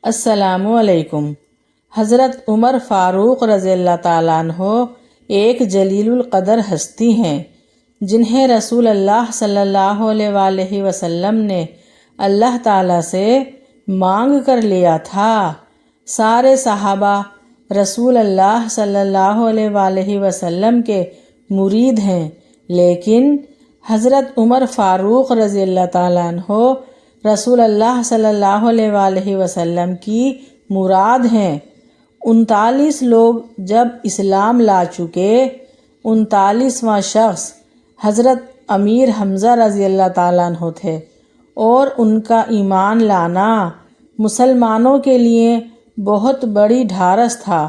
السلام علیکم۔ حضرت عمر فاروق رضی اللہ تعالیٰ عنہ ایک جلیل القدر ہستی ہیں جنہیں رسول اللہ صلی اللہ علیہ وآلہ وسلم نے اللہ تعالیٰ سے مانگ کر لیا تھا۔ سارے صحابہ رسول اللہ صلی اللہ علیہ وآلہ وسلم کے مرید ہیں، لیکن حضرت عمر فاروق رضی اللہ تعالیٰ عنہ رسول اللہ صلی اللہ علیہ وآلہ وسلم کی مراد ہیں۔ 39 لوگ جب اسلام لا چکے، 39واں شخص حضرت امیر حمزہ رضی اللہ تعالیٰ عنہ تھے، اور ان کا ایمان لانا مسلمانوں کے لیے بہت بڑی ڈھارس تھا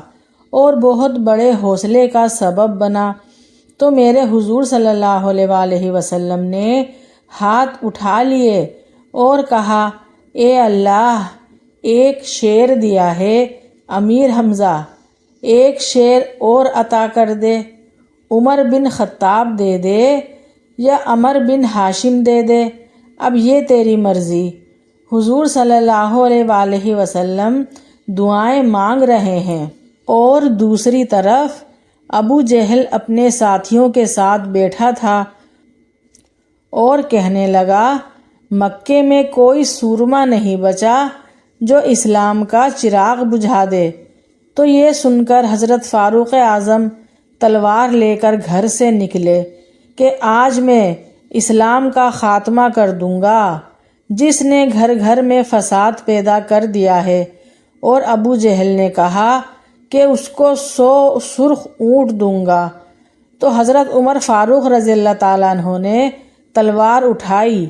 اور بہت بڑے حوصلے کا سبب بنا۔ تو میرے حضور صلی اللہ علیہ وآلہ وسلم نے ہاتھ اٹھا لیے اور کہا، اے اللہ، ایک شیر دیا ہے امیر حمزہ، ایک شیر اور عطا کر دے، عمر بن خطاب دے دے یا عمر بن ہاشم دے دے، اب یہ تیری مرضی۔ حضور صلی اللہ علیہ وآلہ وسلم دعائیں مانگ رہے ہیں، اور دوسری طرف ابو جہل اپنے ساتھیوں کے ساتھ بیٹھا تھا اور کہنے لگا، مکے میں کوئی سورما نہیں بچا جو اسلام کا چراغ بجھا دے۔ تو یہ سن کر حضرت فاروق اعظم تلوار لے کر گھر سے نکلے کہ آج میں اسلام کا خاتمہ کر دوں گا، جس نے گھر گھر میں فساد پیدا کر دیا ہے۔ اور ابو جہل نے کہا کہ اس کو 100 سرخ اونٹ دوں گا۔ تو حضرت عمر فاروق رضی اللہ تعالیٰ عنہ نے تلوار اٹھائی۔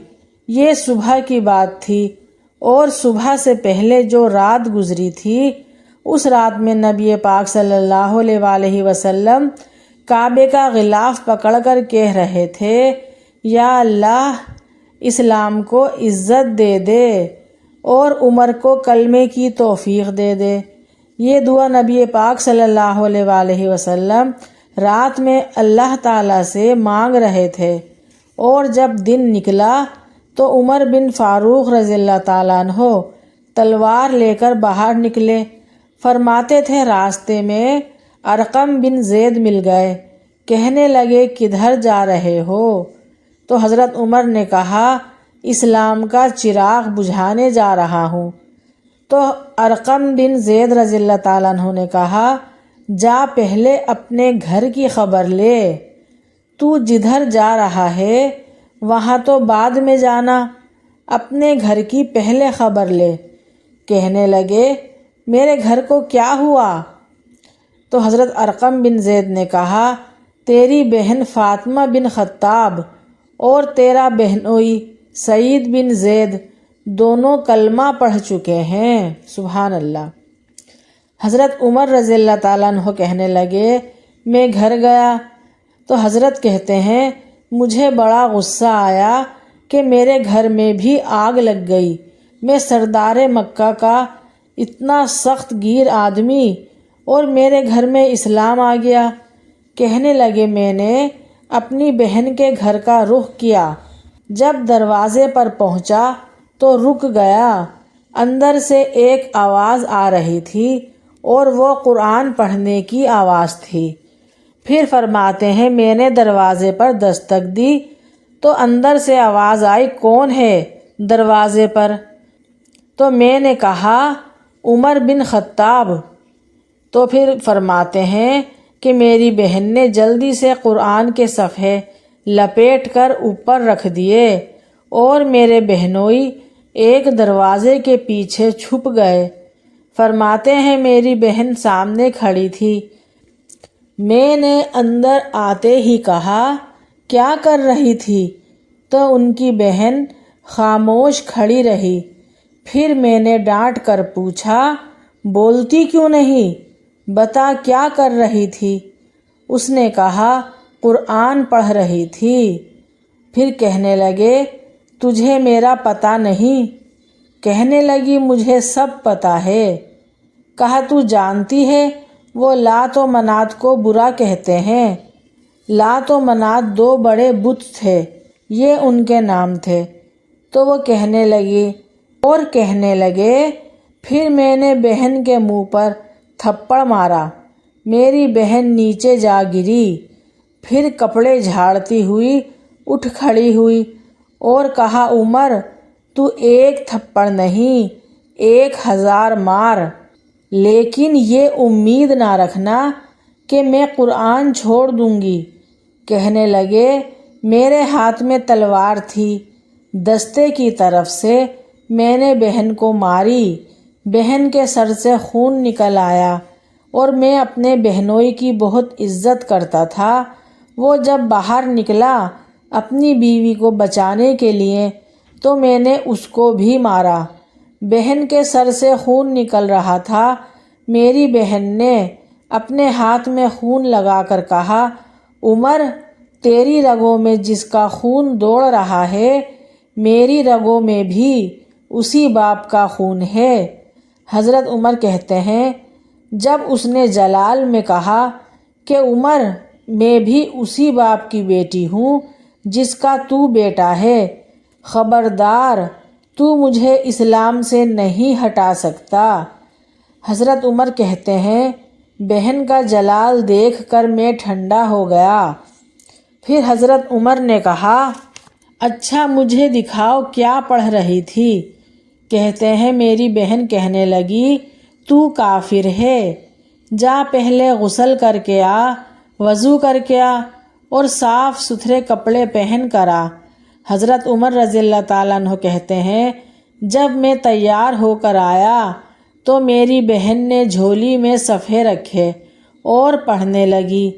یہ صبح کی بات تھی، اور صبح سے پہلے جو رات گزری تھی، اس رات میں نبی پاک صلی اللہ علیہ وآلہ وسلم کعبے کا غلاف پکڑ کر کہہ رہے تھے، یا اللہ، اسلام کو عزت دے دے اور عمر کو کلمے کی توفیق دے دے۔ یہ دعا نبی پاک صلی اللہ علیہ وآلہ وسلم رات میں اللہ تعالیٰ سے مانگ رہے تھے، اور جب دن نکلا تو عمر بن فاروق رضی اللہ تعالیٰ عنہ تلوار لے کر باہر نکلے۔ فرماتے تھے راستے میں ارقم بن زید مل گئے، کہنے لگے، کدھر جا رہے ہو؟ تو حضرت عمر نے کہا، اسلام کا چراغ بجھانے جا رہا ہوں۔ تو ارقم بن زید رضی اللہ تعالیٰ عنہ نے کہا، جا پہلے اپنے گھر کی خبر لے، تو جدھر جا رہا ہے وہاں تو بعد میں جانا، اپنے گھر کی پہلے خبر لے۔ کہنے لگے، میرے گھر کو کیا ہوا؟ تو حضرت ارقم بن زید نے کہا، تیری بہن فاطمہ بن خطاب اور تیرا بہنوئی سعید بن زید دونوں کلمہ پڑھ چکے ہیں۔ سبحان اللہ۔ حضرت عمر رضی اللہ تعالیٰ عنہ کہنے لگے، میں گھر گیا تو حضرت کہتے ہیں، مجھے بڑا غصہ آیا کہ میرے گھر میں بھی آگ لگ گئی۔ میں سردار مکہ کا اتنا سخت گیر آدمی، اور میرے گھر میں اسلام آ گیا۔ کہنے لگے، میں نے اپنی بہن کے گھر کا رخ کیا، جب دروازے پر پہنچا تو رک گیا۔ اندر سے ایک آواز آ رہی تھی، اور وہ قرآن پڑھنے کی آواز تھی۔ پھر فرماتے ہیں، میں نے دروازے پر دستک دی تو اندر سے آواز آئی، کون ہے دروازے پر؟ تو میں نے کہا، عمر بن خطاب۔ تو پھر فرماتے ہیں کہ میری بہن نے جلدی سے قرآن کے صفحے لپیٹ کر اوپر رکھ دیے، اور میرے بہنوئی ایک دروازے کے پیچھے چھپ گئے۔ فرماتے ہیں، میری بہن سامنے کھڑی تھی، میں نے اندر آتے ہی کہا، کیا کر رہی تھی؟ تو ان کی بہن خاموش کھڑی رہی۔ پھر میں نے ڈانٹ کر پوچھا، بولتی کیوں نہیں؟ بتا کیا کر رہی تھی؟ اس نے کہا، قرآن پڑھ رہی تھی۔ پھر کہنے لگے، تجھے میرا پتہ نہیں؟ کہنے لگی، مجھے سب پتہ ہے۔ کہا، تو جانتی ہے وہ لات و منات کو برا کہتے ہیں؟ لات و منات 2 بڑے بت تھے، یہ ان کے نام تھے۔ تو وہ کہنے لگے، پھر میں نے بہن کے منہ پر تھپڑ مارا، میری بہن نیچے جا گری، پھر کپڑے جھاڑتی ہوئی اٹھ کھڑی ہوئی اور کہا، عمر تو ایک تھپڑ نہیں 1000 مار، لیکن یہ امید نہ رکھنا کہ میں قرآن چھوڑ دوں گی۔ کہنے لگے، میرے ہاتھ میں تلوار تھی، دستے کی طرف سے میں نے بہن کو ماری، بہن کے سر سے خون نکل آیا، اور میں اپنے بہنوئی کی بہت عزت کرتا تھا۔ وہ جب باہر نکلا اپنی بیوی کو بچانے کے لیے تو میں نے اس کو بھی مارا۔ بہن کے سر سے خون نکل رہا تھا، میری بہن نے اپنے ہاتھ میں خون لگا کر کہا، عمر تیری رگوں میں جس کا خون دوڑ رہا ہے میری رگوں میں بھی اسی باپ کا خون ہے۔ حضرت عمر کہتے ہیں، جب اس نے جلال میں کہا کہ عمر میں بھی اسی باپ کی بیٹی ہوں جس کا تو بیٹا ہے، خبردار تو مجھے اسلام سے نہیں ہٹا سکتا۔ حضرت عمر کہتے ہیں، بہن کا جلال دیکھ کر میں ٹھنڈا ہو گیا۔ پھر حضرت عمر نے کہا، اچھا مجھے دکھاؤ کیا پڑھ رہی تھی؟ کہتے ہیں، میری بہن کہنے لگی، تو کافر ہے، جا پہلے غسل کر کے آ، وضو کر کے آ اور صاف ستھرے کپڑے پہن کر آ۔ حضرت عمر رضی اللہ تعالیٰ عنہ کہتے ہیں، جب میں تیار ہو کر آیا تو میری بہن نے جھولی میں صفحے رکھے اور پڑھنے لگی۔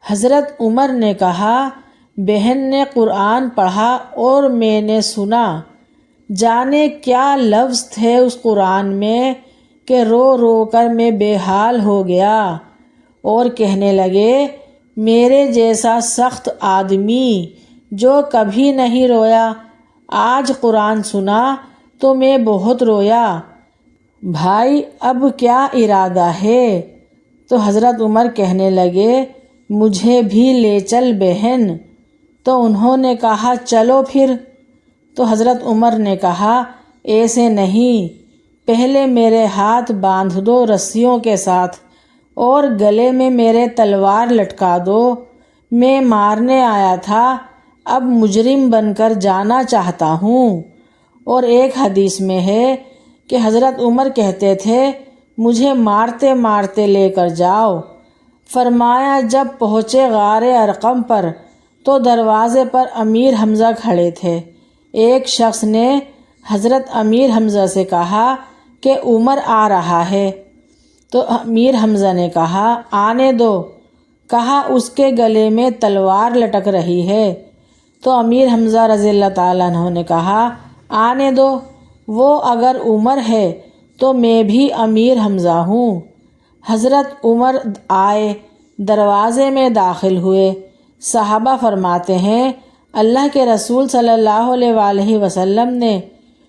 حضرت عمر نے کہا، بہن نے قرآن پڑھا اور میں نے سنا، جانے کیا لفظ تھے اس قرآن میں کہ رو رو کر میں بے حال ہو گیا، اور کہنے لگے، میرے جیسا سخت آدمی جو کبھی نہیں رویا، آج قرآن سنا تو میں بہت رویا، بھائی اب کیا ارادہ ہے؟ تو حضرت عمر کہنے لگے، مجھے بھی لے چل بہن۔ تو انہوں نے کہا، چلو پھر۔ تو حضرت عمر نے کہا، ایسے نہیں، پہلے میرے ہاتھ باندھ دو رسیوں کے ساتھ اور گلے میں میرے تلوار لٹکا دو، میں مارنے آیا تھا، اب مجرم بن کر جانا چاہتا ہوں۔ اور ایک حدیث میں ہے کہ حضرت عمر کہتے تھے، مجھے مارتے مارتے لے کر جاؤ۔ فرمایا، جب پہنچے غار ارقم پر تو دروازے پر امیر حمزہ کھڑے تھے۔ ایک شخص نے حضرت امیر حمزہ سے کہا کہ عمر آ رہا ہے، تو امیر حمزہ نے کہا، آنے دو۔ کہا، اس کے گلے میں تلوار لٹک رہی ہے۔ تو امیر حمزہ رضی اللہ تعالیٰ عنہ نے کہا، آنے دو، وہ اگر عمر ہے تو میں بھی امیر حمزہ ہوں۔ حضرت عمر آئے، دروازے میں داخل ہوئے۔ صحابہ فرماتے ہیں، اللہ کے رسول صلی اللہ علیہ وآلہ وسلم نے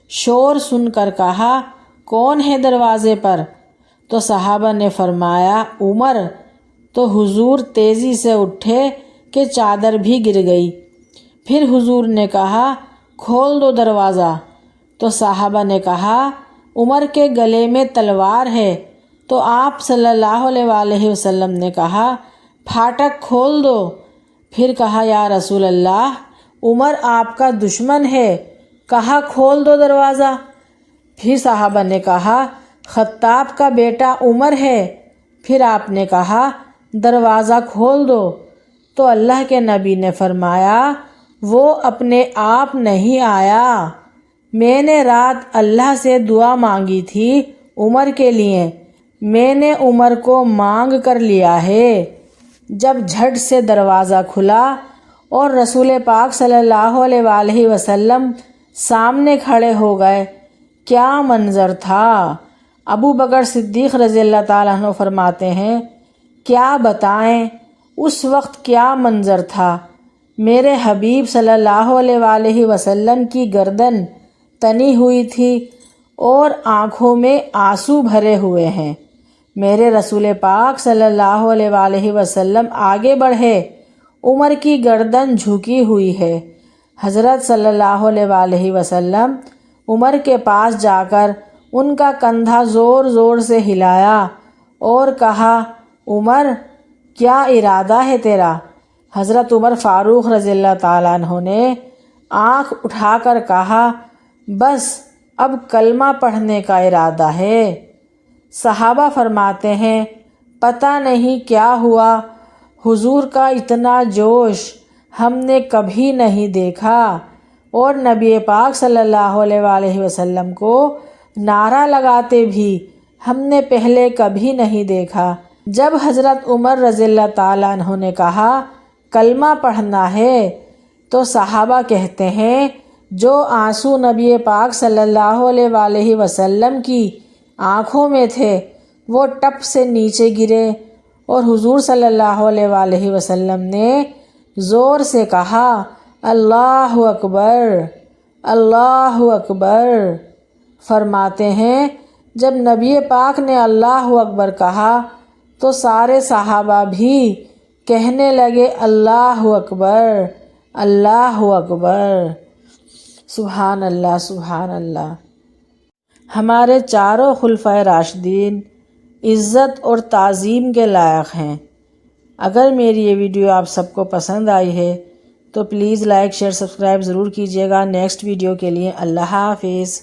شور سن کر کہا، کون ہے دروازے پر؟ تو صحابہ نے فرمایا، عمر۔ تو حضور تیزی سے اٹھے کہ چادر بھی گر گئی۔ پھر حضور نے کہا، کھول دو دروازہ۔ تو صحابہ نے کہا، عمر کے گلے میں تلوار ہے۔ تو آپ صلی اللہ علیہ وآلہ وسلم نے کہا، پھاٹک کھول دو۔ پھر کہا، یا رسول اللہ، عمر آپ کا دشمن ہے، کہا کھول دو دروازہ۔ پھر صحابہ نے کہا، خطاب کا بیٹا عمر ہے۔ پھر آپ نے کہا، دروازہ کھول دو۔ تو اللہ کے نبی نے فرمایا، وہ اپنے آپ نہیں آیا، میں نے رات اللہ سے دعا مانگی تھی عمر کے لیے، میں نے عمر کو مانگ کر لیا ہے۔ جب جھٹ سے دروازہ کھلا اور رسول پاک صلی اللہ علیہ وآلہ وسلم سامنے کھڑے ہو گئے، کیا منظر تھا۔ ابو بکر صدیق رضی اللہ تعالیٰ عنہ فرماتے ہیں، کیا بتائیں اس وقت کیا منظر تھا۔ میرے حبیب صلی اللہ علیہ وآلہ وسلم کی گردن تنی ہوئی تھی اور آنکھوں میں آنسو بھرے ہوئے ہیں۔ میرے رسول پاک صلی اللہ علیہ وآلہ وسلم آگے بڑھے، عمر کی گردن جھکی ہوئی ہے۔ حضرت صلی اللہ علیہ وآلہ وسلم عمر کے پاس جا کر ان کا کندھا زور زور سے ہلایا اور کہا، عمر کیا ارادہ ہے تیرا؟ حضرت عمر فاروق رضی اللہ تعالیٰ عنہ نے آنکھ اٹھا کر کہا، بس اب کلمہ پڑھنے کا ارادہ ہے۔ صحابہ فرماتے ہیں، پتہ نہیں کیا ہوا، حضور کا اتنا جوش ہم نے کبھی نہیں دیکھا، اور نبی پاک صلی اللہ علیہ وآلہ وسلم کو نعرہ لگاتے بھی ہم نے پہلے کبھی نہیں دیکھا۔ جب حضرت عمر رضی اللہ تعالیٰ عنہ نے کہا کلمہ پڑھنا ہے تو صحابہ کہتے ہیں، جو آنسو نبی پاک صلی اللہ علیہ وآلہ وسلم کی آنکھوں میں تھے وہ ٹپ سے نیچے گرے، اور حضور صلی اللہ علیہ وآلہ وسلم نے زور سے کہا، اللہ اکبر، اللہ اکبر۔ فرماتے ہیں جب نبی پاک نے اللہ اکبر کہا تو سارے صحابہ بھی کہنے لگے، اللہ اکبر، اللہ اکبر۔ سبحان اللہ، سبحان اللہ۔ ہمارے چاروں خلفائے راشدین عزت اور تعظیم کے لائق ہیں۔ اگر میری یہ ویڈیو آپ سب کو پسند آئی ہے تو پلیز لائک، شیئر، سبسکرائب ضرور کیجیے گا۔ نیکسٹ ویڈیو کے لیے اللہ حافظ۔